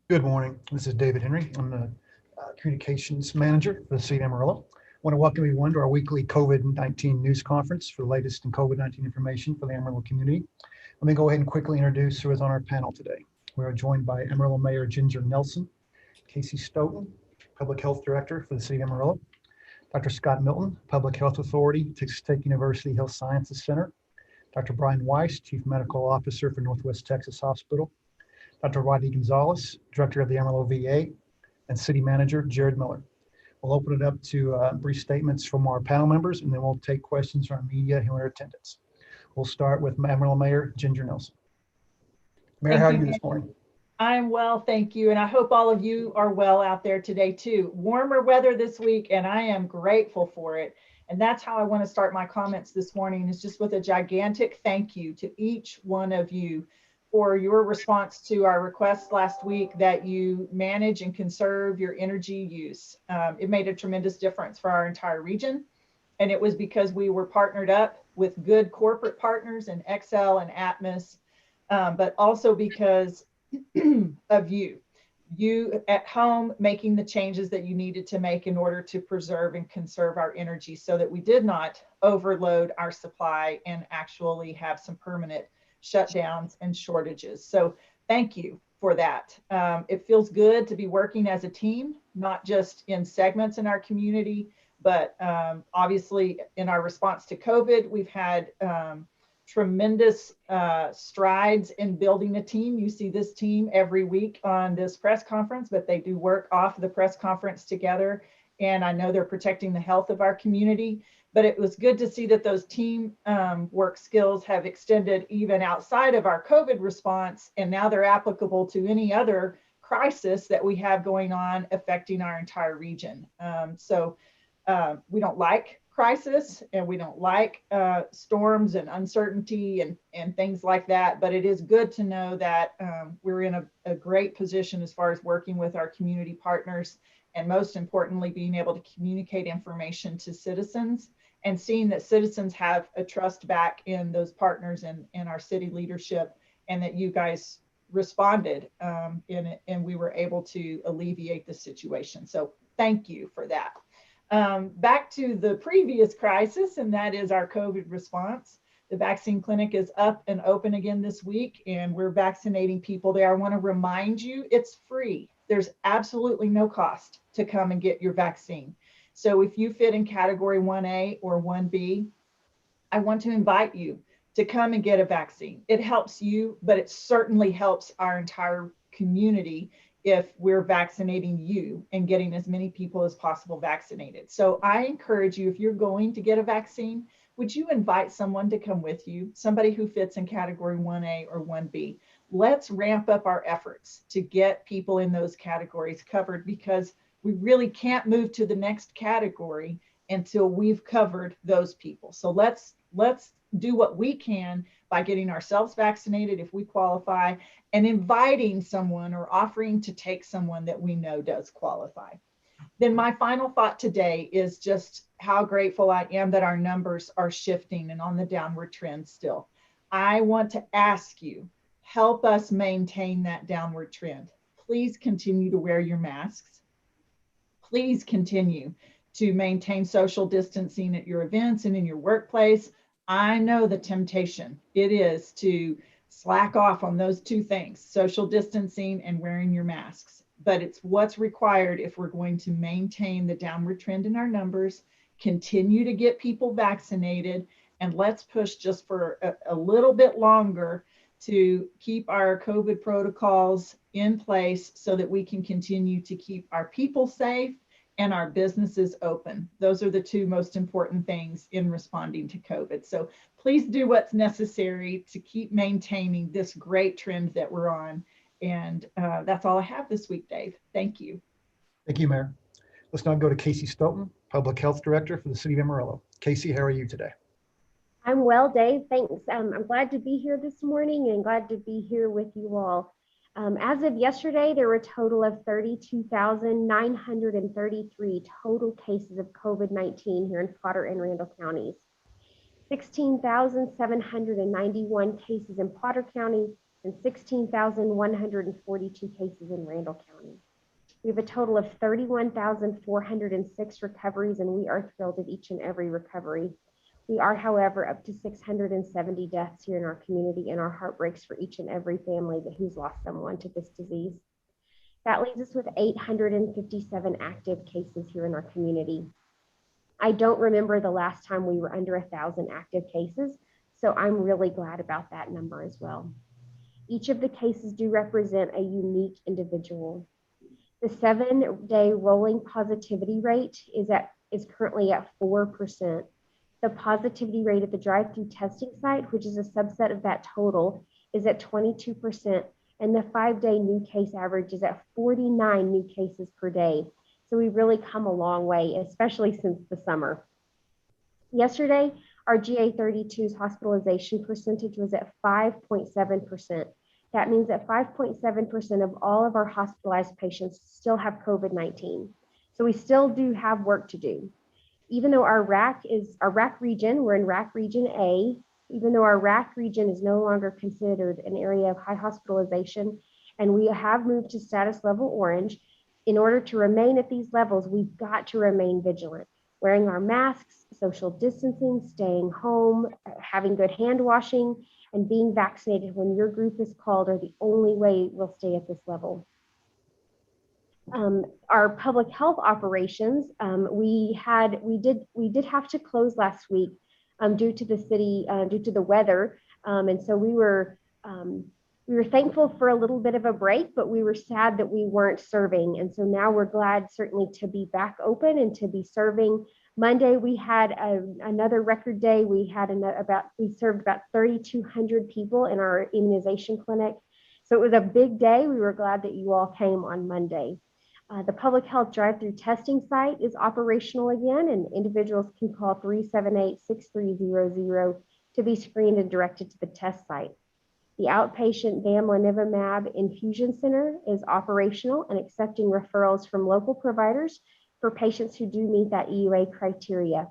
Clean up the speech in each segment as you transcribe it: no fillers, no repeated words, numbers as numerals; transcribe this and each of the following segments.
Good morning. This is David Henry. I'm the communications manager for the city of Amarillo. I want to welcome everyone to our weekly COVID-19 news conference for the latest in COVID-19 information for the Amarillo community. Let me go ahead and quickly introduce who is on our panel today. We are joined by Amarillo Mayor Ginger Nelson, Casey Stoughton, Public Health Director for the city of Amarillo, Dr. Scott Milton, Public Health Authority, Texas Tech University Health Sciences Center, Dr. Brian Weiss, Chief Medical Officer for Northwest Texas Hospital, Dr. Rodney Gonzalez, Director of the Amarillo VA, and City Manager Jared Miller. We'll open it up to brief statements from our panel members, and then we'll take questions from media who are in attendance. We'll start with Amarillo Mayor Ginger Nelson. Mayor, how are you this morning? I'm well, thank you. And I hope all of you are well out there today too. Warmer weather this week, and I am grateful for it. And that's how I want to start my comments this morning, is just with a gigantic thank you to each one of you for your response to our request last week that you manage and conserve your energy use. It made a tremendous difference for our entire region. And it was because we were partnered up with good corporate partners in Excel and Atmos, but also because of you at home making the changes that you needed to make in order to preserve and conserve our energy so that we did not overload our supply and actually have some permanent shutdowns and shortages. So thank you for that. It feels good to be working as a team, not just in segments in our community, but obviously in our response to COVID, we've had tremendous strides in building a team. You see this team every week on this press conference, but they do work off the press conference together. And I know they're protecting the health of our community, but it was good to see that those team work skills have extended even outside of our COVID response. And now they're applicable to any other crisis that we have going on affecting our entire region. So we don't like crisis, and we don't like storms and uncertainty and things like that, but it is good to know that we're in a great position as far as working with our community partners, and most importantly, being able to communicate information to citizens and seeing that citizens have a trust back in those partners and our city leadership, and that you guys responded in it, and we were able to alleviate the situation. So thank you for that. Back to the previous crisis, and that is our COVID response. The vaccine clinic is up and open again this week, and we're vaccinating people there. I want to remind you, it's free. There's absolutely no cost to come and get your vaccine. So if you fit in category 1A or 1B, I want to invite you to come and get a vaccine. It helps you, but it certainly helps our entire community if we're vaccinating you and getting as many people as possible vaccinated. So I encourage you, if you're going to get a vaccine, would you invite someone to come with you, somebody who fits in category 1A or 1B? Let's ramp up our efforts to get people in those categories covered, because we really can't move to the next category until we've covered those people. So let's do what we can by getting ourselves vaccinated if we qualify, and inviting someone or offering to take someone that we know does qualify. Then my final thought today is just how grateful I am that our numbers are shifting and on the downward trend still. I want to ask you, help us maintain that downward trend. Please continue to wear your masks. Please continue to maintain social distancing at your events and in your workplace. I know the temptation it is to slack off on those two things, social distancing and wearing your masks, but it's what's required if we're going to maintain the downward trend in our numbers, continue to get people vaccinated, and let's push just for a little bit longer to keep our COVID protocols in place so that we can continue to keep our people safe and our businesses open. Those are the two most important things in responding to COVID. So please do what's necessary to keep maintaining this great trend that we're on. And that's all I have this week, Dave. Thank you. Thank you, Mayor. Let's now go to Casey Stoughton, Public Health Director for the city of Amarillo. Casey, how are you today? I'm well, Dave. Thanks. I'm glad to be here this morning and glad to be here with you all. As of yesterday, there were a total of 32,933 total cases of COVID-19 here in Potter and Randall counties. 16,791 cases in Potter County and 16,142 cases in Randall County. We have a total of 31,406 recoveries, and we are thrilled at each and every recovery. We are, however, up to 670 deaths here in our community, and our heart breaks for each and every family who's lost someone to this disease. That leaves us with 857 active cases here in our community. I don't remember the last time we were under 1,000 active cases, so I'm really glad about that number as well. Each of the cases do represent a unique individual. The 7-day rolling positivity rate is currently at 4%. The positivity rate at the drive-through testing site, which is a subset of that total, is at 22%, and the 5-day new case average is at 49 new cases per day. So we've really come a long way, especially since the summer. Yesterday, our GA32's hospitalization percentage was at 5.7%. That means that 5.7% of all of our hospitalized patients still have COVID-19. So we still do have work to do. Even though our RAC region, we're in RAC region A, even though our RAC region is no longer considered an area of high hospitalization, and we have moved to status level orange, in order to remain at these levels, we've got to remain vigilant, wearing our masks, social distancing, staying home, having good hand washing, and being vaccinated when your group is called are the only way we'll stay at this level. Our public health operations, we did have to close last week due to the weather, and so we were thankful for a little bit of a break, but we were sad that we weren't serving, and so now we're glad certainly to be back open and to be serving. Monday we had another record day. We served about 3,200 people in our immunization clinic, so it was a big day. We were glad that you all came on Monday. The public health drive-through testing site is operational again, and individuals can call 378-6300 to be screened and directed to the test site. The outpatient bamlanivimab infusion center is operational and accepting referrals from local providers for patients who do meet that EUA criteria.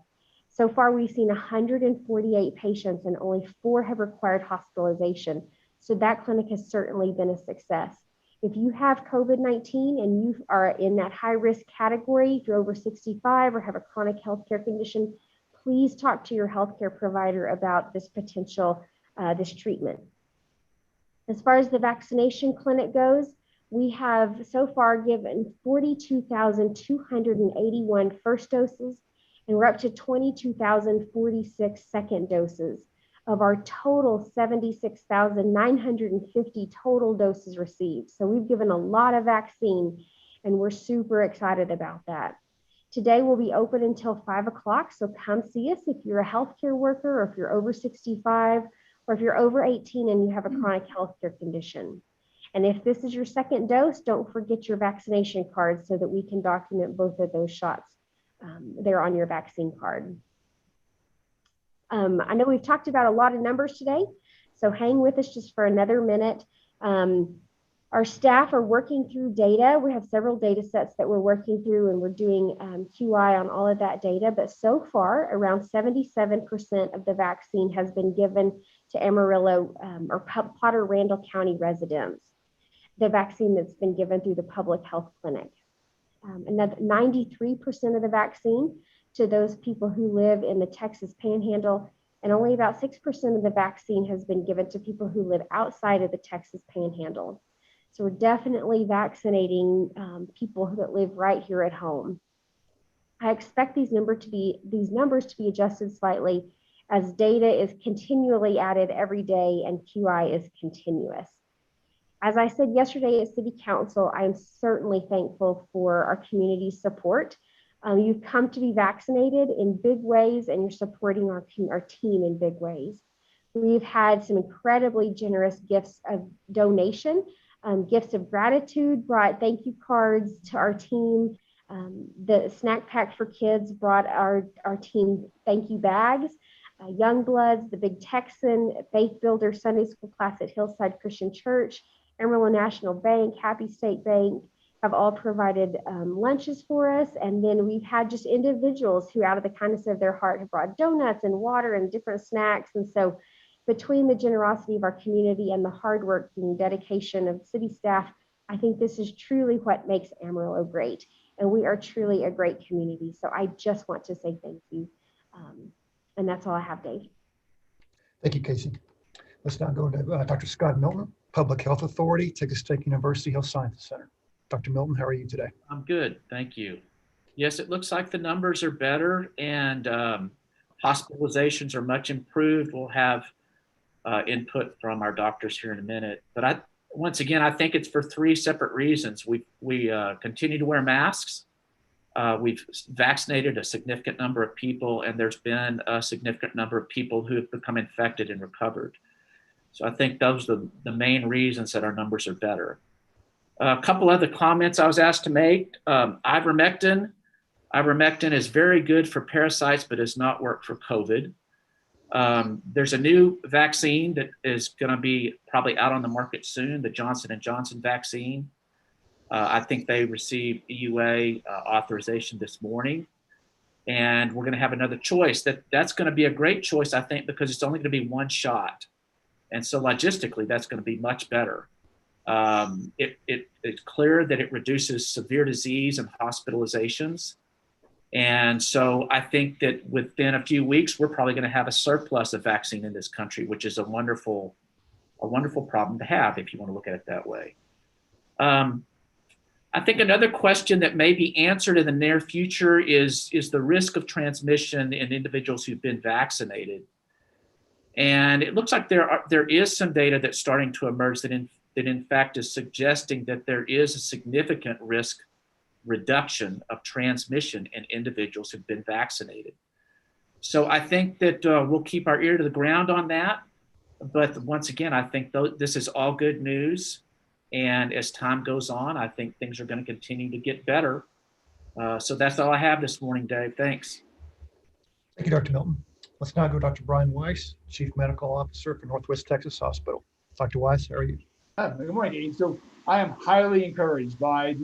So far, we've seen 148 patients and only 4 have required hospitalization. So that clinic has certainly been a success. If you have COVID-19 and you are in that high-risk category, if you're over 65 or have a chronic healthcare condition, please talk to your healthcare provider about this this treatment. As far as the vaccination clinic goes, we have so far given 42,281 first doses, and we're up to 22,046 second doses of our total 76,950 total doses received. So we've given a lot of vaccine, and we're super excited about that. Today we'll be open until 5 o'clock, so come see us if you're a healthcare worker, or if you're over 65, or if you're over 18 and you have a chronic healthcare condition. And if this is your second dose, don't forget your vaccination card so that we can document both of those shots there on your vaccine card. I know we've talked about a lot of numbers today, so hang with us just for another minute. Our staff are working through data. We have several data sets that we're working through, and we're doing QI on all of that data. But so far, around 77% of the vaccine has been given to Amarillo or Potter Randall County residents, the vaccine that's been given through the public health clinic. Another 93% of the vaccine to those people who live in the Texas Panhandle, and only about 6% of the vaccine has been given to people who live outside of the Texas Panhandle. So we're definitely vaccinating people that live right here at home. I expect these numbers to be adjusted slightly as data is continually added every day and QI is continuous. As I said yesterday at City Council, I am certainly thankful for our community's support. You've come to be vaccinated in big ways, and you're supporting our team in big ways. We've had some incredibly generous gifts of donation, gifts of gratitude, brought thank you cards to our team. The snack pack for kids brought our team thank you bags. Youngbloods, the Big Texan, Faith Builder Sunday School class at Hillside Christian Church, Amarillo National Bank, Happy State Bank have all provided lunches for us. And then we've had just individuals who out of the kindness of their heart have brought donuts and water and different snacks. And so Between the generosity of our community and the hard work and dedication of city staff, I think this is truly what makes Amarillo great. And we are truly a great community. So I just want to say thank you. And that's all I have, Dave. Thank you, Casey. Let's now go to Dr. Scott Milton, Public Health Authority, Texas State University Health Sciences Center. Dr. Milton, how are you today? I'm good, thank you. Yes, it looks like the numbers are better and hospitalizations are much improved. We'll have input from our doctors here in a minute. But once again, I think it's for three separate reasons. We continue to wear masks. We've vaccinated a significant number of people, and there's been a significant number of people who have become infected and recovered. So I think those are the main reasons that our numbers are better. A couple other comments I was asked to make. Ivermectin is very good for parasites, but does not work for COVID. There's a new vaccine that is going to be probably out on the market soon, the Johnson & Johnson vaccine. I think they received EUA authorization this morning, and we're going to have another choice. That's going to be a great choice, I think, because it's only going to be one shot. And so logistically, that's going to be much better. It's clear that it reduces severe disease and hospitalizations. And so I think that within a few weeks, we're probably going to have a surplus of vaccine in this country, which is a wonderful problem to have if you want to look at it that way. I think another question that may be answered in the near future is the risk of transmission in individuals who've been vaccinated. And it looks like there is some data that's starting to emerge that in fact is suggesting that there is a significant risk reduction of transmission in individuals who've been vaccinated. So I think that we'll keep our ear to the ground on that. But once again, I think this is all good news. And as time goes on, I think things are going to continue to get better. So that's all I have this morning, Dave. Thanks. Thank you, Dr. Milton. Let's now go to Dr. Brian Weiss, Chief Medical Officer for Northwest Texas Hospital. Dr. Weiss, how are you? Good morning, Dave. So I am highly encouraged by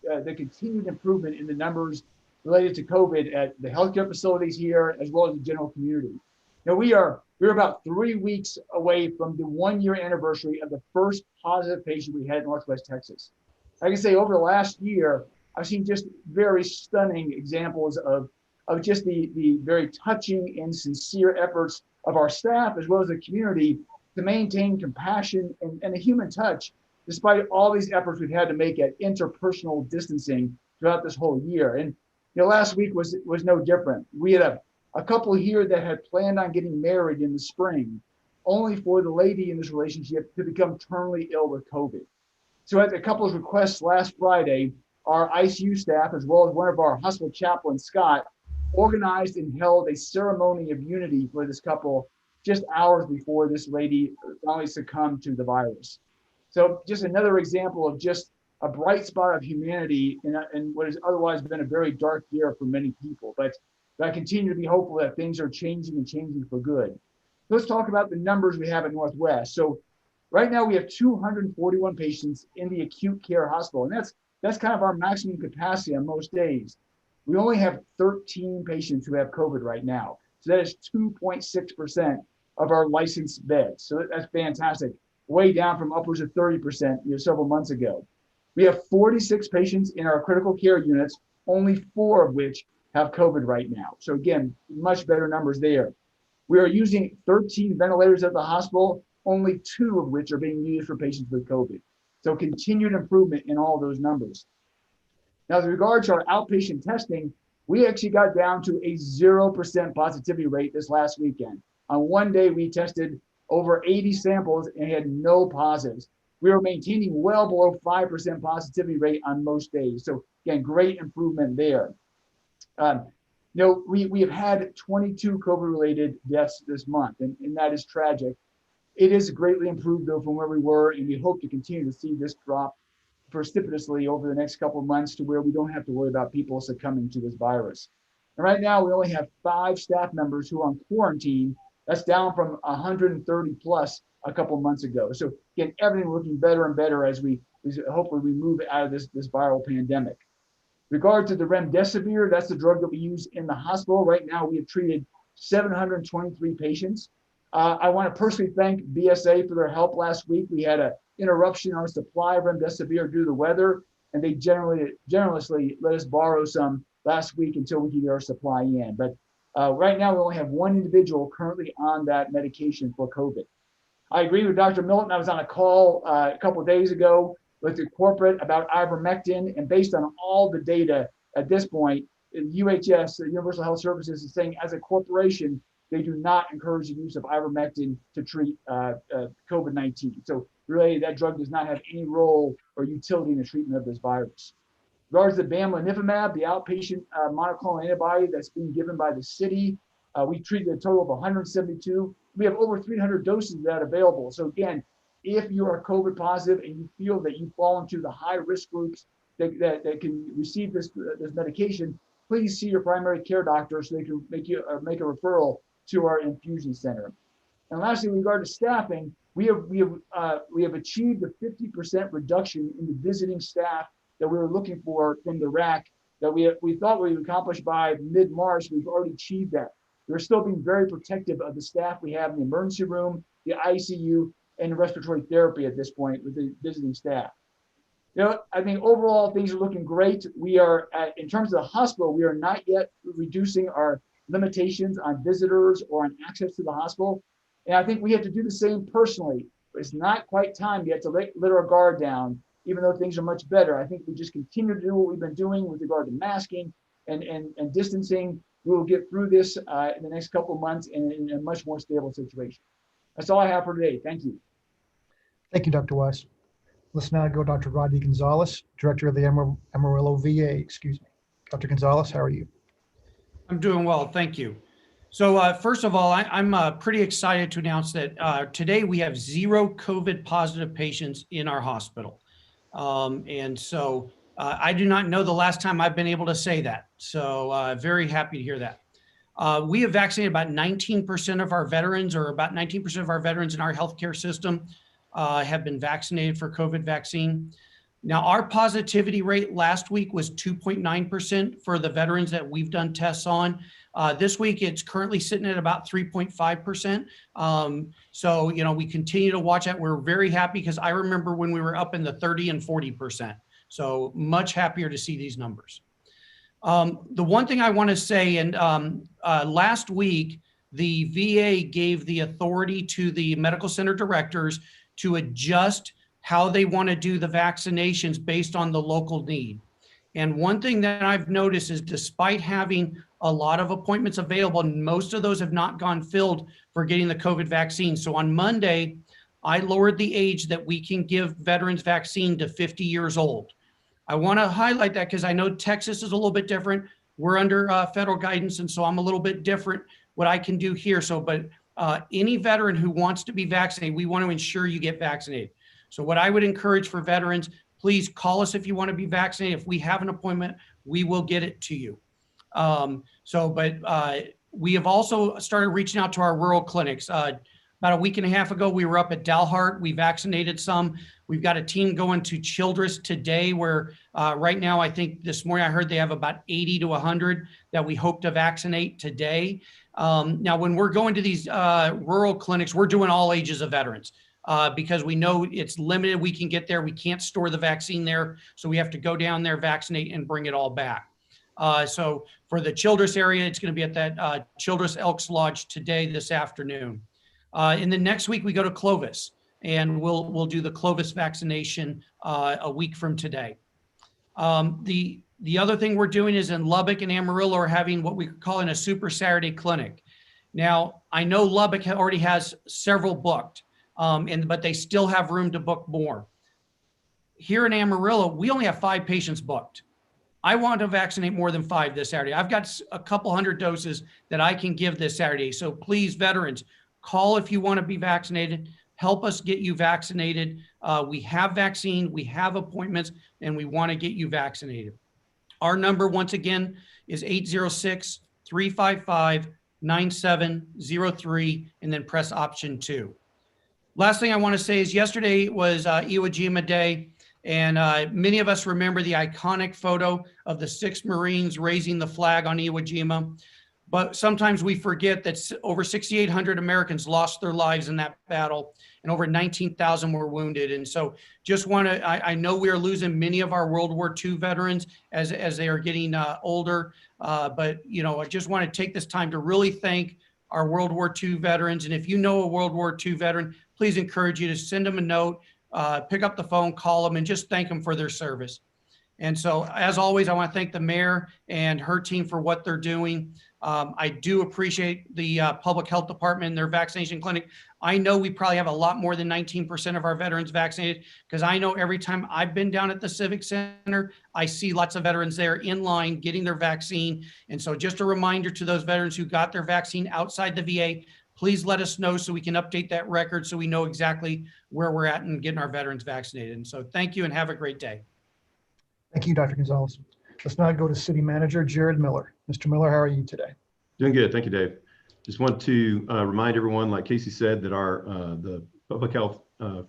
the continued improvement in the numbers related to COVID at the healthcare facilities here, as well as the general community. Now we're about 3 weeks away from the 1-year anniversary of the first positive patient we had in Northwest Texas. I can say over the last year, I've seen just very stunning examples of just the very touching and sincere efforts of our staff, as well as the community, to maintain compassion and a human touch, despite all these efforts we've had to make at interpersonal distancing throughout this whole year. And last week was no different. We had a couple here that had planned on getting married in the spring, only for the lady in this relationship to become terminally ill with COVID. So at the couple's request last Friday, our ICU staff, as well as one of our hospital chaplains, Scott, organized and held a ceremony of unity for this couple just hours before this lady finally succumbed to the virus. So just another example of just a bright spot of humanity in what has otherwise been a very dark year for many people. But I continue to be hopeful that things are changing and changing for good. Let's talk about the numbers we have at Northwest. So right now we have 241 patients in the acute care hospital, and that's kind of our maximum capacity on most days. We only have 13 patients who have COVID right now. So that is 2.6% of our licensed beds. So that's fantastic, way down from upwards of 30% several months ago. We have 46 patients in our critical care units, only 4 of which have COVID right now. So again, much better numbers there. We are using 13 ventilators at the hospital, only 2 of which are being used for patients with COVID. So continued improvement in all those numbers. Now, with regard to our outpatient testing, we actually got down to a 0% positivity rate this last weekend. On one day, we tested over 80 samples and had no positives. We are maintaining well below 5% positivity rate on most days. So again, great improvement there. We have had 22 COVID-related deaths this month, and that is tragic. It is greatly improved, though, from where we were, and we hope to continue to see this drop precipitously over the next couple of months to where we don't have to worry about people succumbing to this virus. And right now, we only have 5 staff members who are on quarantine. That's down from 130 plus a couple of months ago. So again, everything looking better and better as hopefully we move out of this viral pandemic. Regard to the remdesivir, that's the drug that we use in the hospital. Right now, we have treated 723 patients. I want to personally thank BSA for their help last week. We had an interruption in our supply of remdesivir due to the weather, and they generously let us borrow some last week until we can get our supply in. But right now, we only have one individual currently on that medication for COVID. I agree with Dr. Milton. I was on a call a couple of days ago with the corporate about ivermectin, and based on all the data at this point, UHS, the Universal Health Services, is saying as a corporation, they do not encourage the use of ivermectin to treat COVID-19. So really, that drug does not have any role or utility in the treatment of this virus. As regards to bamlanivimab, the outpatient monoclonal antibody that's being given by the city, we treated a total of 172. We have over 300 doses of that available. So again, if you are COVID positive and you feel that you fall into the high risk groups that can receive this medication, please see your primary care doctor so they can make a referral to our infusion center. And lastly, in regard to staffing, we have achieved a 50% reduction in the visiting staff that we were looking for from the RAC that we thought we would accomplish by mid-March. We've already achieved that. We're still being very protective of the staff we have in the emergency room, the ICU, and respiratory therapy at this point with the visiting staff. I think overall things are looking great. We are, in terms of the hospital, we are not yet reducing our limitations on visitors or on access to the hospital. And I think we have to do the same personally. But it's not quite time yet to let our guard down, even though things are much better. I think we just continue to do what we've been doing with regard to masking and distancing. We will get through this in the next couple of months in a much more stable situation. That's all I have for today. Thank you. Thank you, Dr. Weiss. Let's now go to Dr. Rodney Gonzalez, Director of the Amarillo VA. Excuse me. Dr. Gonzalez, how are you? I'm doing well, thank you. So first of all, I'm pretty excited to announce that today we have 0 COVID positive patients in our hospital. And so I do not know the last time I've been able to say that. So very happy to hear that. We have vaccinated about 19% of our veterans, or about 19% of our veterans in our healthcare system have been vaccinated for COVID vaccine. Now, our positivity rate last week was 2.9% for the veterans that we've done tests on. This week, it's currently sitting at about 3.5%. So, we continue to watch that. We're very happy because I remember when we were up in the 30 and 40%. So much happier to see these numbers. The one thing I want to say, and last week, the VA gave the authority to the medical center directors to adjust how they want to do the vaccinations based on the local need. And one thing that I've noticed is despite having a lot of appointments available, most of those have not gone filled for getting the COVID vaccine. So on Monday, I lowered the age that we can give veterans vaccine to 50 years old. I want to highlight that because I know Texas is a little bit different. We're under federal guidance, and so I'm a little bit different what I can do here. So, but any veteran who wants to be vaccinated, we want to ensure you get vaccinated. So what I would encourage for veterans, please call us if you want to be vaccinated. If we have an appointment, we will get it to you. We have also started reaching out to our rural clinics. About a week and a half ago, we were up at Dalhart. We vaccinated some. We've got a team going to Childress today where right now, I think this morning I heard they have about 80 to 100 that we hope to vaccinate today. Now, when we're going to these rural clinics, we're doing all ages of veterans. Because we know it's limited. We can get there. We can't store the vaccine there. So we have to go down there, vaccinate, and bring it all back. So for the Childress area, it's going to be at that Childress Elks Lodge today, this afternoon. And then next week, we go to Clovis, and we'll do the Clovis vaccination a week from today. The other thing we're doing is in Lubbock and Amarillo are having what we're calling a Super Saturday Clinic. Now, I know Lubbock already has several booked. But they still have room to book more. Here in Amarillo, we only have 5 patients booked. I want to vaccinate more than 5 this Saturday. I've got a couple hundred doses that I can give this Saturday. So please, veterans, call if you want to be vaccinated. Help us get you vaccinated. We have vaccine, we have appointments, and we want to get you vaccinated. Our number, once again, is 806-355-9703, and then press option 2. Last thing I want to say is yesterday was Iwo Jima Day, and many of us remember the iconic photo of the 6 Marines raising the flag on Iwo Jima. but sometimes we forget that over 6,800 Americans lost their lives in that battle and over 19,000 were wounded. And so just want to, I know we are losing many of our World War II veterans as they are getting older, but you know, I just want to take this time to really thank our World War II veterans. And if you know a World War II veteran, please encourage you to send them a note, pick up the phone, call them, and just thank them for their service. And so, as always, I want to thank the mayor and her team for what they're doing. I do appreciate the public health department and their vaccination clinic. I know we probably have a lot more than 19% of our veterans vaccinated, because I know every time I've been down at the Civic Center, I see lots of veterans there in line getting their vaccine. And so just a reminder to those veterans who got their vaccine outside the VA, please let us know so we can update that record so we know exactly where we're at in getting our veterans vaccinated. And so thank you and have a great day. Thank you, Dr. Gonzalez. Let's now go to City Manager Jared Miller. Mr. Miller, how are you today? Doing good. Thank you, Dave. Just want to remind everyone, like Casey said, that our the public health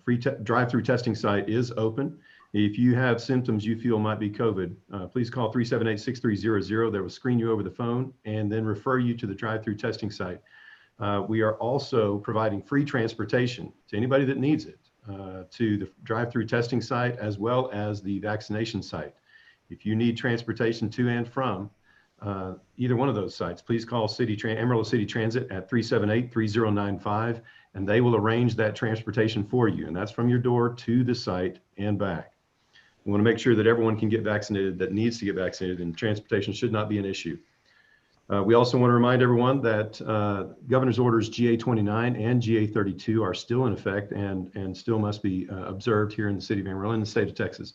free drive-through testing site is open. If you have symptoms you feel might be COVID, please call 378-6300. They will screen you over the phone and then refer you to the drive-through testing site. We are also providing free transportation to anybody that needs it to the drive-through testing site as well as the vaccination site. If you need transportation to and from either one of those sites, please call Amarillo City Transit at 378-3095, and they will arrange that transportation for you. And that's from your door to the site and back. We want to make sure that everyone can get vaccinated that needs to get vaccinated, and transportation should not be an issue. We also want to remind everyone that Governor's Orders GA-29 and GA-32 are still in effect and still must be observed here in the city of Amarillo and the state of Texas.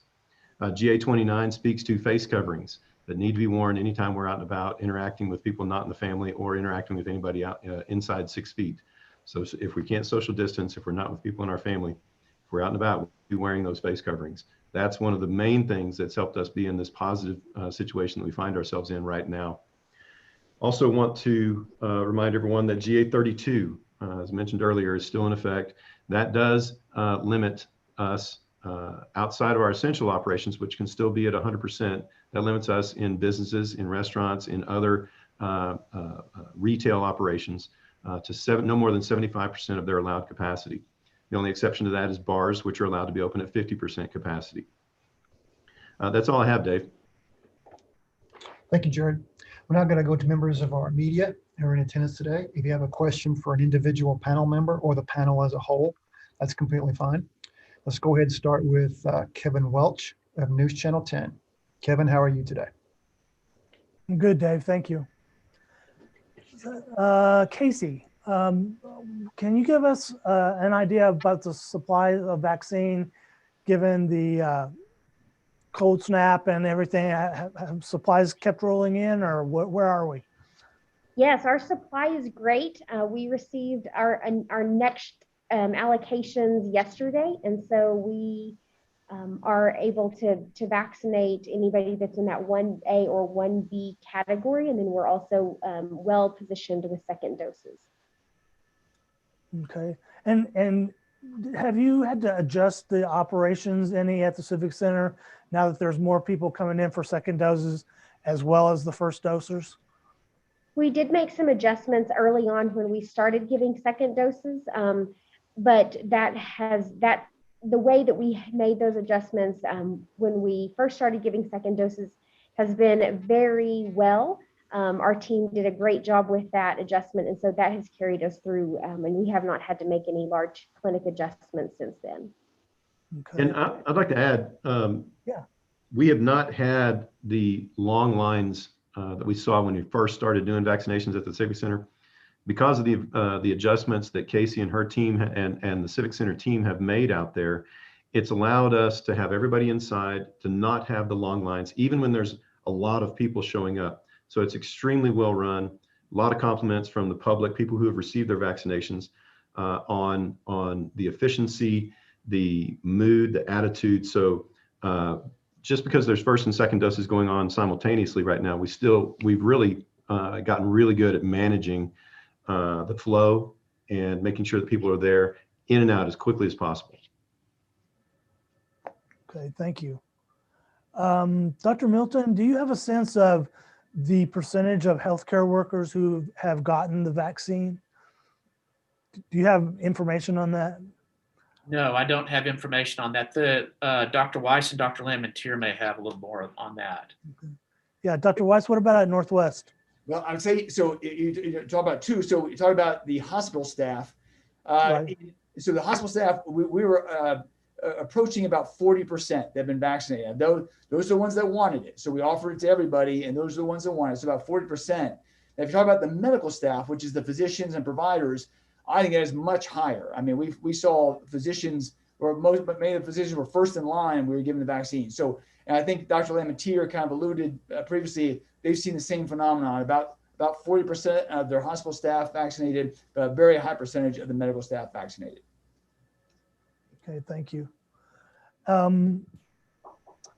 GA-29 speaks to face coverings that need to be worn anytime we're out and about, interacting with people not in the family or interacting with anybody out inside 6 feet. So if we can't social distance, if we're not with people in our family, if we're out and about, we'll be wearing those face coverings. That's one of the main things that's helped us be in this positive situation that we find ourselves in right now. Also want to remind everyone that GA-32, as mentioned earlier, is still in effect. That does limit us outside of our essential operations, which can still be at 100%. That limits us in businesses, in restaurants, in other retail operations to no more than 75% of their allowed capacity. The only exception to that is bars, which are allowed to be open at 50% capacity. That's all I have, Dave. Thank you, Jared. We're now going to go to members of our media who are in attendance today. If you have a question for an individual panel member or the panel as a whole, that's completely fine. Let's go ahead and start with Kevin Welch of News Channel 10. Kevin, how are you today? I'm good, Dave. Thank you. Casey, can you give us an idea about the supply of vaccine given the cold snap and everything? Have supplies kept rolling in, or where are we? Yes, our supply is great. We received our next allocations yesterday, and so we are able to vaccinate anybody that's in that 1A or 1B category, and then we're also well positioned with second doses. Okay, and have you had to adjust the operations any at the Civic Center now that there's more people coming in for second doses as well as the first dosers? We did make some adjustments early on when we started giving second doses, but the way that we made those adjustments when we first started giving second doses has been very well. Our team did a great job with that adjustment, and so that has carried us through, and we have not had to make any large clinic adjustments since then. Okay. And I'd like to add, we have not had the long lines that we saw when we first started doing vaccinations at the Civic Center. Because of the adjustments that Casey and her team and the Civic Center team have made out there, it's allowed us to have everybody inside, to not have the long lines, even when there's a lot of people showing up. So it's extremely well run. A lot of compliments from the public, people who have received their vaccinations on the efficiency, the mood, the attitude. So just because there's first and second doses going on simultaneously right now, we've really gotten really good at managing the flow and making sure that people are there in and out as quickly as possible. Okay, thank you. Dr. Milton, do you have a sense of the percentage of healthcare workers who have gotten the vaccine? Do you have information on that? No, I don't have information on that. The Dr. Weiss and Dr. Lamentier may have a little more on that. Yeah, Dr. Weiss, what about at Northwest? Well, I would say, so you talk about two. So you talk about the hospital staff. Right. So the hospital staff, we were approaching about 40% that have been vaccinated. Those are the ones that wanted it. So we offered it to everybody, and those are the ones that wanted it. So about 40%. Now, if you talk about the medical staff, which is the physicians and providers, I think that is much higher. I mean, we saw physicians, or many of the physicians were first in line, and we were given the vaccine. So, and I think Dr. Lamentier kind of alluded previously, they've seen the same phenomenon. About 40% of their hospital staff vaccinated, but a very high percentage of the medical staff vaccinated. Okay, thank you.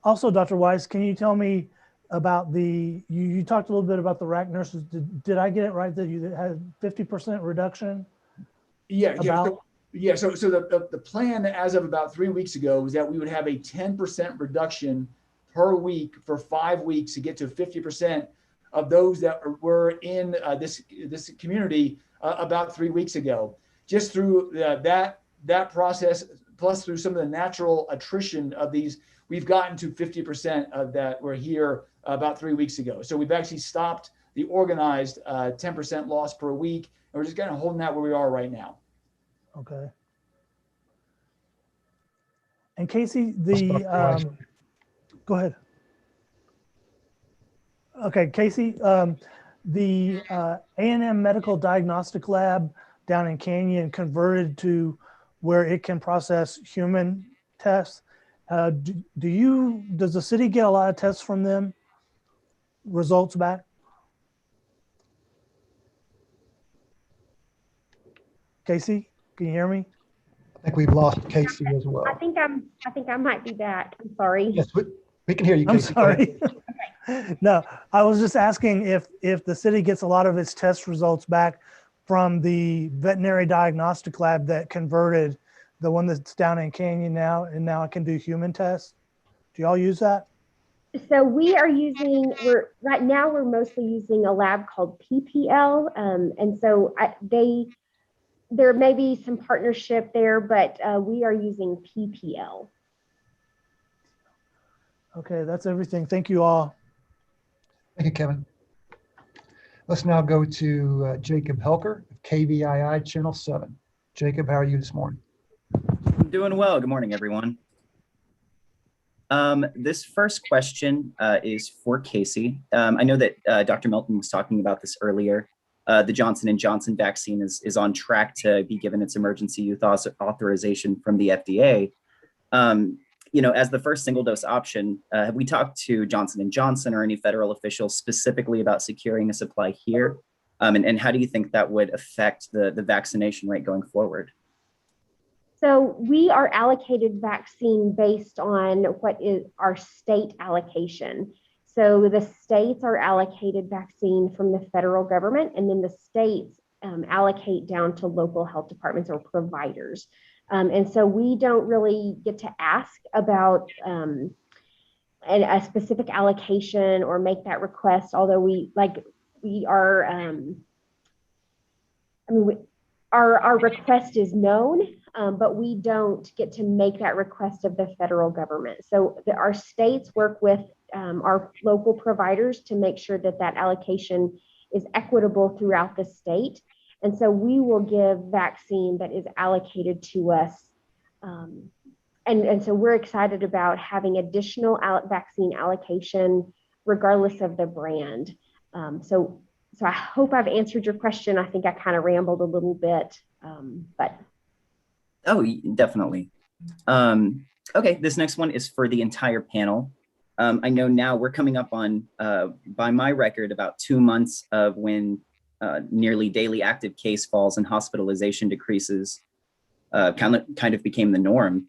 Also, Dr. Weiss, can you tell me about you talked a little bit about the RAC nurses. Did I get it right that you had 50% reduction? Yeah. So the plan as of about 3 weeks ago was that we would have a 10% reduction per week for 5 weeks to get to 50% of those that were in this community about 3 weeks ago. Just through that process, plus through some of the natural attrition of these, we've gotten to 50% of that were here about 3 weeks ago. So we've actually stopped the organized 10% loss per week, and we're just kind of holding that where we are right now. Okay. And Casey, go ahead. Okay, Casey, the A&M Medical Diagnostic Lab down in Canyon converted to where it can process human tests. Does the city get a lot of tests from them? Results back? Casey, can you hear me? I think we've lost Casey as well. I think I might be back. I'm sorry. Yes, we can hear you, I'm Casey. Go ahead. sorry. No, I was just asking if the city gets a lot of its test results back from the veterinary diagnostic lab that converted, the one that's down in Canyon now, and now it can do human tests. Do y'all use that? So right now we're mostly using a lab called PPL. And so there may be some partnership there, but we are using PPL. Okay, that's everything. Thank you all. Thank you, Kevin. Let's now go to Jacob Helker, KVII Channel 7. Jacob, how are you this morning? I'm doing well. Good morning, everyone. This first question is for Casey. I know that Dr. Melton was talking about this earlier. The Johnson & Johnson vaccine is on track to be given its emergency use authorization from the FDA. As the first single dose option, have we talked to Johnson & Johnson or any federal officials specifically about securing a supply here? And how do you think that would affect the vaccination rate going forward? So we are allocated vaccine based on what is our state allocation. So the states are allocated vaccine from the federal government, and then the states allocate down to local health departments or providers. And so we don't really get to ask about a specific allocation or make that request, although our request is known, but we don't get to make that request of the federal government. So our states work with our local providers to make sure that allocation is equitable throughout the state. And so we will give vaccine that is allocated to us. And so we're excited about having additional vaccine allocation regardless of the brand. So I hope I've answered your question. I think I kind of rambled a little bit, but. Oh, definitely. Okay, this next one is for the entire panel. I know now we're coming up on, by my record, about 2 months of when nearly daily active case falls and hospitalization decreases kind of became the norm.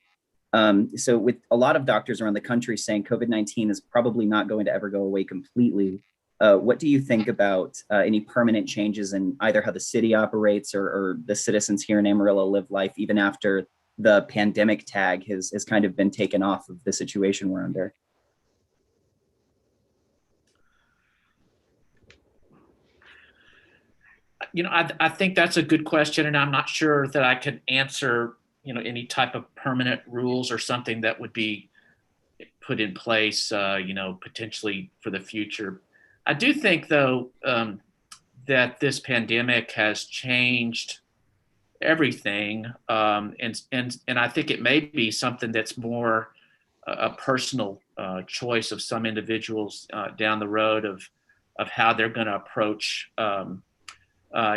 So with a lot of doctors around the country saying COVID-19 is probably not going to ever go away completely, what do you think about any permanent changes in either how the city operates or the citizens here in Amarillo live life, even after the pandemic tag has kind of been taken off of the situation we're under? I think that's a good question, and I'm not sure that I could answer, any type of permanent rules or something that would be put in place, potentially for the future. I do think, though, that this pandemic has changed everything, and I think it may be something that's more a personal choice of some individuals down the road of how they're going to approach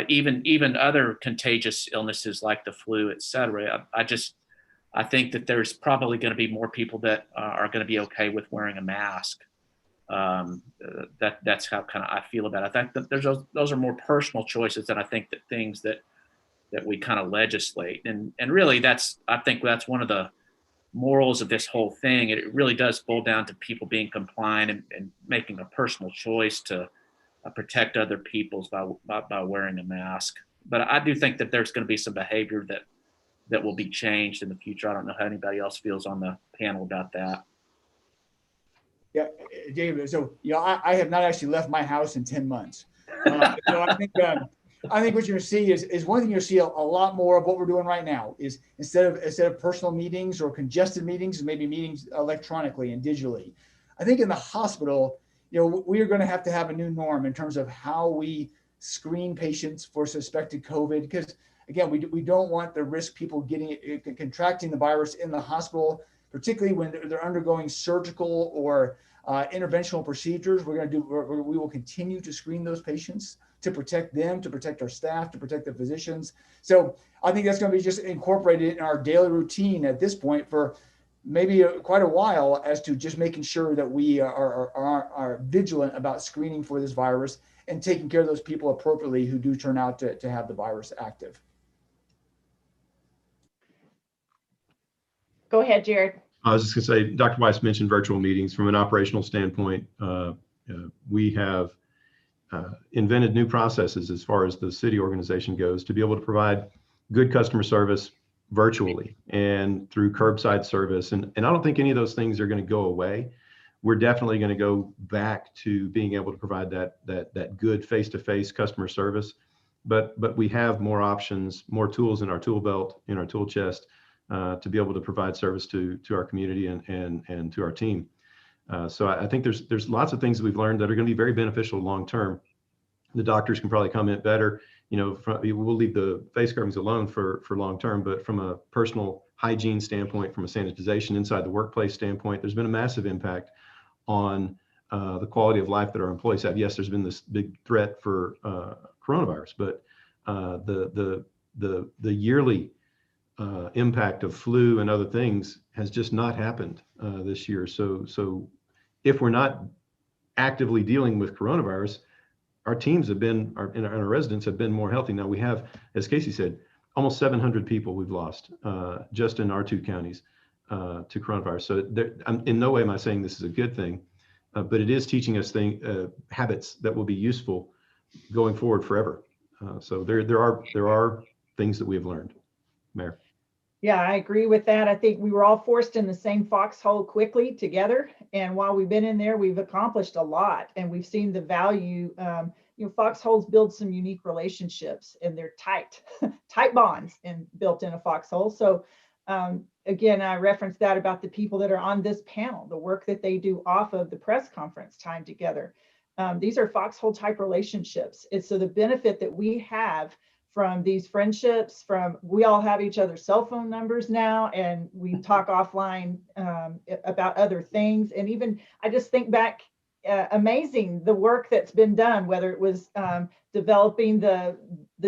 even other contagious illnesses like the flu, et cetera. I think that there's probably going to be more people that are going to be okay with wearing a mask. That's how kind of I feel about it. I think that those are more personal choices than I think that things that we kind of legislate. And really, I think that's one of the morals of this whole thing. It really does boil down to people being compliant and making a personal choice to protect other people's by wearing a mask. But I do think that there's going to be some behavior that will be changed in the future. I don't know how anybody else feels on the panel about that. Yeah, David. So, I have not actually left my house in 10 months. I think what you're going to see is one thing you'll see a lot more of what we're doing right now is instead of personal meetings or congested meetings, maybe meetings electronically and digitally. I think in the hospital, we are going to have a new norm in terms of how we screen patients for suspected COVID, because again, we don't want the risk people contracting the virus in the hospital, particularly when they're undergoing surgical or interventional procedures. We will continue to screen those patients to protect them, to protect our staff, to protect the physicians. So I think that's going to be just incorporated in our daily routine at this point for maybe quite a while, as to just making sure that we are vigilant about screening for this virus and taking care of those people appropriately who do turn out to have the virus active. Go ahead, Jared. I was just going to say, Dr. Weiss mentioned virtual meetings. From an operational standpoint, we have invented new processes as far as the city organization goes to be able to provide good customer service virtually and through curbside service. And I don't think any of those things are going to go away. We're definitely going to go back to being able to provide that good face-to-face customer service. But we have more options, more tools in our tool belt, in our tool chest, to be able to provide service to our community and to our team. So I think there's lots of things that we've learned that are going to be very beneficial long term. The doctors can probably comment better. We'll leave the face coverings alone for long term, but from a personal hygiene standpoint, from a sanitization inside the workplace standpoint, there's been a massive impact on the quality of life that our employees have. Yes, there's been this big threat for coronavirus, but the yearly impact of flu and other things has just not happened this year. So if we're not actively dealing with coronavirus, our teams and our residents have been more healthy. Now we have, as Casey said, almost 700 people we've lost just in our two counties to coronavirus. So in no way am I saying this is a good thing, but it is teaching us habits that will be useful going forward forever. So there are things that we have learned. Mayor. Yeah, I agree with that. I think we were all forced in the same foxhole quickly together. And while we've been in there, we've accomplished a lot, and we've seen the value. Foxholes build some unique relationships, and they're tight bonds and built in a foxhole. So again, I referenced that about the people that are on this panel, the work that they do off of the press conference time together. These are foxhole type relationships. And so the benefit that we have from these friendships, we all have each other's cell phone numbers now, and we talk offline about other things. And even I just think back, amazing the work that's been done, whether it was developing the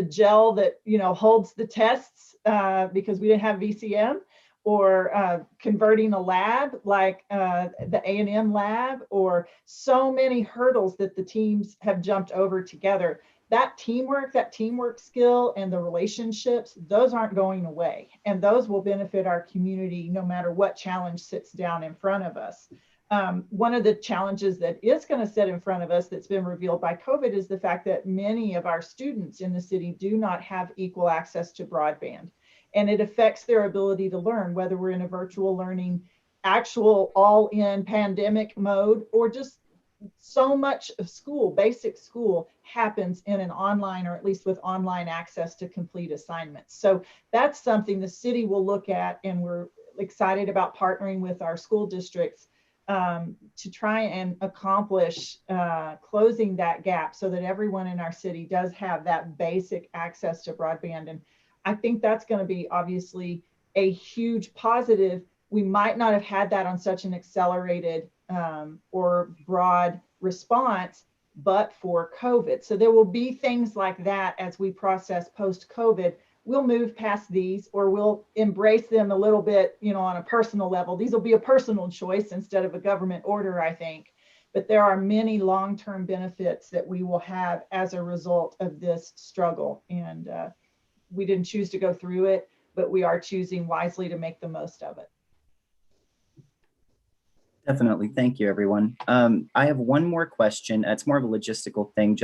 gel that holds the tests because we didn't have VCM, or converting a lab like the A&M lab, or so many hurdles that the teams have jumped over together. That teamwork skill and the relationships, those aren't going away. And those will benefit our community no matter what challenge sits down in front of us. One of the challenges that is going to sit in front of us that's been revealed by COVID is the fact that many of our students in the city do not have equal access to broadband. And it affects their ability to learn, whether we're in a virtual learning, actual all-in pandemic mode, or just so much of school, basic school, happens in an online, or at least with online access to complete assignments. So that's something the city will look at, and we're excited about partnering with our school districts to try and accomplish closing that gap so that everyone in our city does have that basic access to broadband. And I think that's going to be obviously a huge positive. We might not have had that on such an accelerated or broad response, but for COVID. So there will be things like that as we process post-COVID. We'll move past these, or we'll embrace them a little bit, on a personal level. These will be a personal choice instead of a government order, I think. But there are many long-term benefits that we will have as a result of this struggle. And we didn't choose to go through it, but we are choosing wisely to make the most of it. Definitely. Thank you, everyone. I have one more question. It's more of a logistical thing.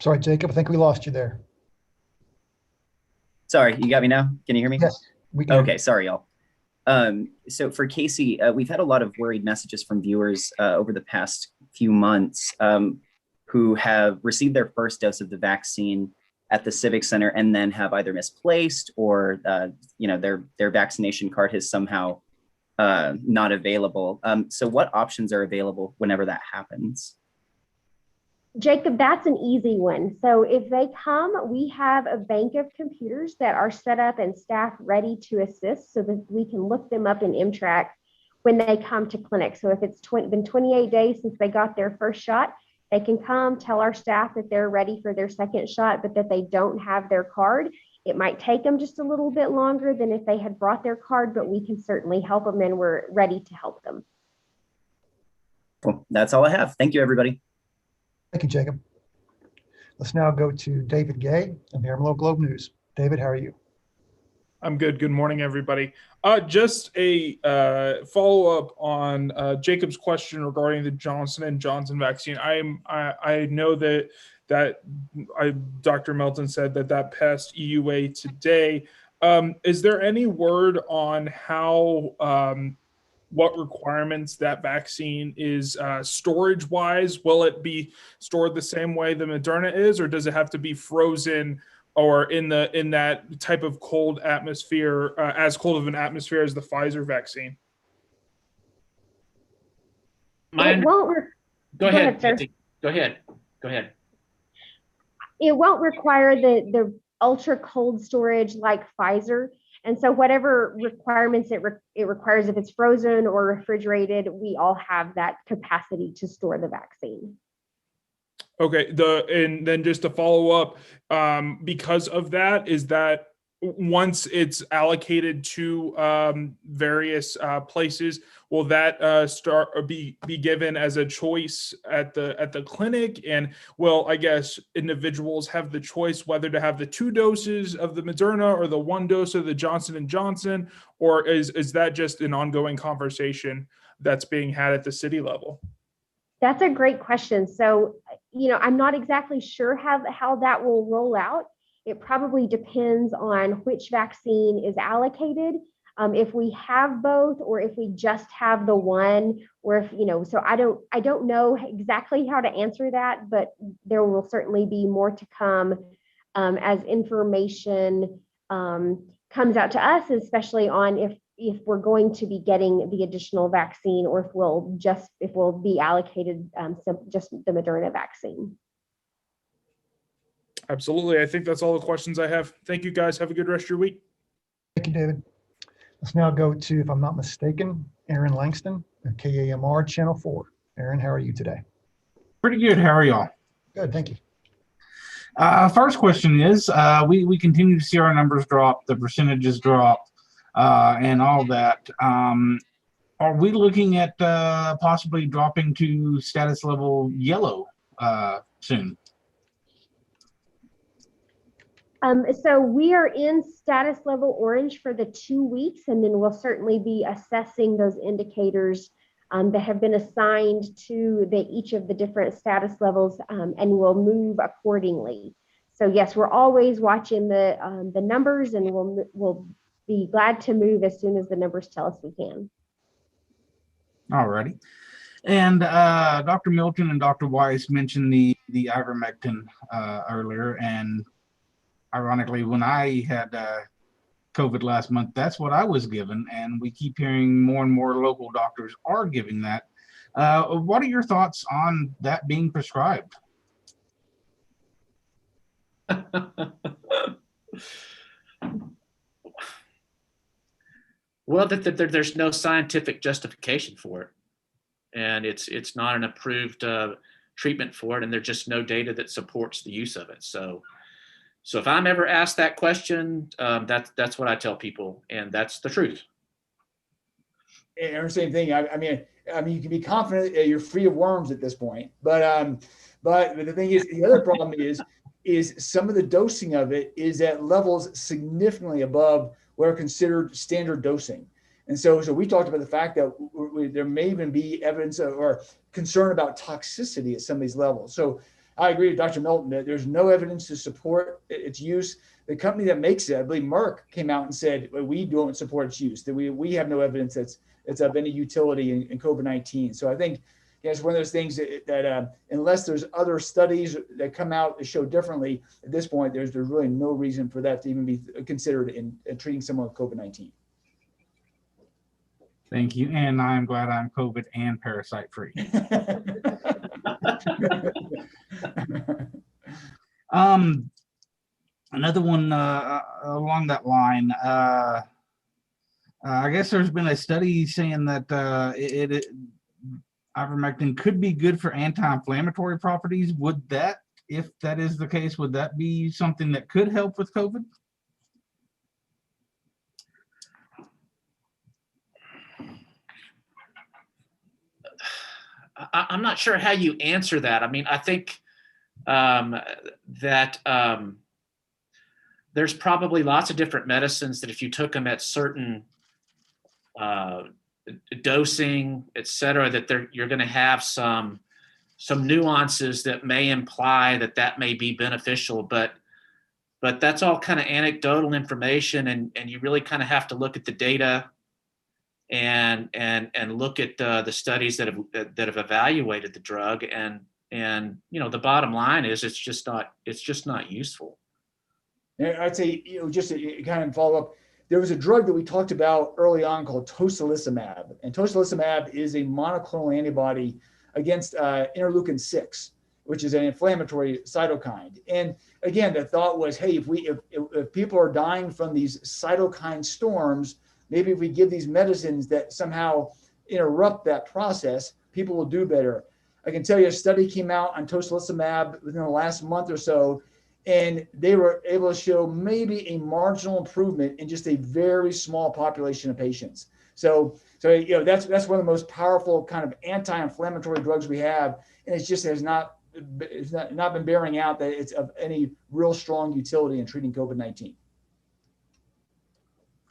Sorry, Jacob, I think we lost you there. Sorry, you got me now? Can you hear me? Yes, we can. Okay, sorry, y'all. So for Casey, we've had a lot of worried messages from viewers over the past few months who have received their first dose of the vaccine at the Civic Center and then have either misplaced or their vaccination card has somehow not available. So what options are available whenever that happens? Jacob, that's an easy one. So if they come, we have a bank of computers that are set up and staff ready to assist so that we can look them up in MTrack when they come to clinic. So if it's been 28 days since they got their first shot, they can come tell our staff that they're ready for their second shot, but that they don't have their card. It might take them just a little bit longer than if they had brought their card, but we can certainly help them, and we're ready to help them. Well, that's all I have. Thank you, everybody. Thank you, Jacob. Let's now go to David Gay of the Amarillo Globe News. David, how are you? I'm good. Good morning, everybody. Just a follow-up on Jacob's question regarding the Johnson & Johnson vaccine. I know that Dr. Melton said that passed EUA today. Is there any word on how what requirements that vaccine is storage-wise? Will it be stored the same way the Moderna is, or does it have to be frozen or in that type of cold atmosphere, as cold of an atmosphere as the Pfizer vaccine? Go ahead, sir. Go ahead. It won't require the ultra cold storage like Pfizer. And so whatever requirements it requires, if it's frozen or refrigerated, we all have that capacity to store the vaccine. Okay, and then just to follow up, because of that, is that once it's allocated to various places, will that be given as a choice at the clinic? And will, I guess, individuals have the choice whether to have the 2 doses of the Moderna or the 1 dose of the Johnson & Johnson, or is that just an ongoing conversation that's being had at the city level? That's a great question. So, I'm not exactly sure how that will roll out. It probably depends on which vaccine is allocated. If we have both, or if we just have the one, or if, so I don't know exactly how to answer that, but there will certainly be more to come as information comes out to us, especially on if we're going to be getting the additional vaccine, or if we'll be allocated just the Moderna vaccine. Absolutely. I think that's all the questions I have. Thank you, guys. Have a good rest of your week. Thank you, David. Let's now go to, if I'm not mistaken, Aaron Langston of KAMR Channel 4. Aaron, how are you today? Pretty good. How are y'all? Good, thank you. First question is, we continue to see our numbers drop, the percentages drop, and all that. Are we looking at possibly dropping to status level yellow soon? So we are in status level orange for the 2 weeks, and then we'll certainly be assessing those indicators that have been assigned to each of the different status levels, and we'll move accordingly. So yes, we're always watching the numbers, and we'll be glad to move as soon as the numbers tell us we can. Alrighty. And Dr. Milton and Dr. Weiss mentioned the ivermectin earlier, and ironically, when I had COVID last month, that's what I was given, and we keep hearing more and more local doctors are giving that. What are your thoughts on that being prescribed? Well, there's no scientific justification for it, and it's not an approved treatment for it, and there's just no data that supports the use of it. So if I'm ever asked that question, that's what I tell people, and that's the truth. And same thing. I mean, you can be confident you're free of worms at this point, but the thing is, the other problem is some of the dosing of it is at levels significantly above what are considered standard dosing. And so we talked about the fact that there may even be evidence or concern about toxicity at some of these levels. So I agree with Dr. Milton that there's no evidence to support its use. The company that makes it, I believe Merck, came out and said, we don't support its use, that we have no evidence that's of any utility in COVID-19. So I think it's one of those things that unless there's other studies that come out that show differently, at this point, there's really no reason for that to even be considered in treating someone with COVID-19. Thank you. And I'm glad I'm COVID and parasite free. Another one along that line. I guess there's been a study saying that ivermectin could be good for anti-inflammatory properties. Would that, if that is the case, would that be something that could help with COVID? I'm not sure how you answer that. I mean, I think that there's probably lots of different medicines that if you took them at certain dosing, et cetera, that you're going to have some nuances that may imply that may be beneficial, but that's all kind of anecdotal information, and you really kind of have to look at the data and look at the studies that have evaluated the drug, and the bottom line is it's just not useful. I'd say, just to kind of follow up, there was a drug that we talked about early on called tocilizumab, and tocilizumab is a monoclonal antibody against interleukin 6, which is an inflammatory cytokine. And again, the thought was, hey, if people are dying from these cytokine storms, maybe if we give these medicines that somehow interrupt that process, people will do better. I can tell you a study came out on tocilizumab within the last month or so, and they were able to show maybe a marginal improvement in just a very small population of patients. So that's one of the most powerful kind of anti-inflammatory drugs we have, and it just has not been bearing out that it's of any real strong utility in treating COVID-19.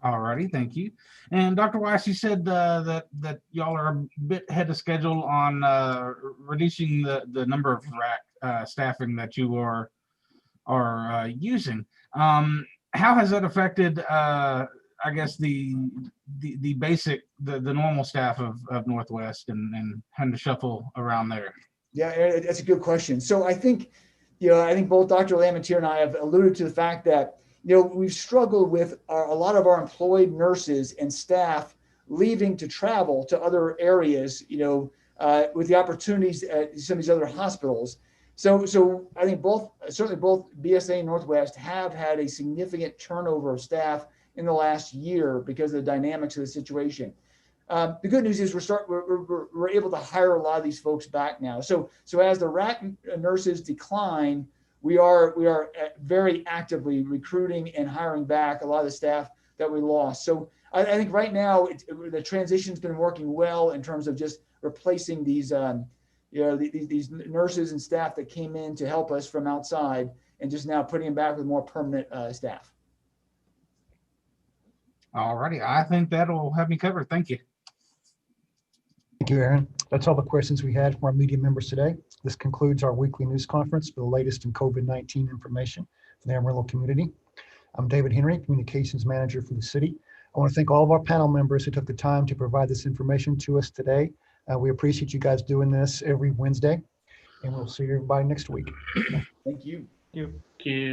All righty, thank you. And Dr. Weiss, you said that y'all are a bit ahead of schedule on reducing the number of rack staffing that you are using. How has that affected, I guess, the normal staff of Northwest and having to shuffle around there? Yeah, that's a good question. So I think both Dr. Lamentier and I have alluded to the fact that we've struggled with a lot of our employed nurses and staff leaving to travel to other areas, with the opportunities at some of these other hospitals. So I think certainly both BSA and Northwest have had a significant turnover of staff in the last year because of the dynamics of the situation. The good news is we're able to hire a lot of these folks back now. So as the rack nurses decline, we are very actively recruiting and hiring back a lot of the staff that we lost. So I think right now the transition's been working well in terms of just replacing these these nurses and staff that came in to help us from outside, and just now putting them back with more permanent staff. All righty, I think that'll have me covered. Thank you. Thank you, Aaron. That's all the questions we had from our media members today. This concludes our weekly news conference for the latest in COVID-19 information for the Amarillo community. I'm David Henry, Communications Manager for the city. I want to thank all of our panel members who took the time to provide this information to us today. We appreciate you guys doing this every Wednesday, and we'll see everybody next week. Thank you. You. Thank you.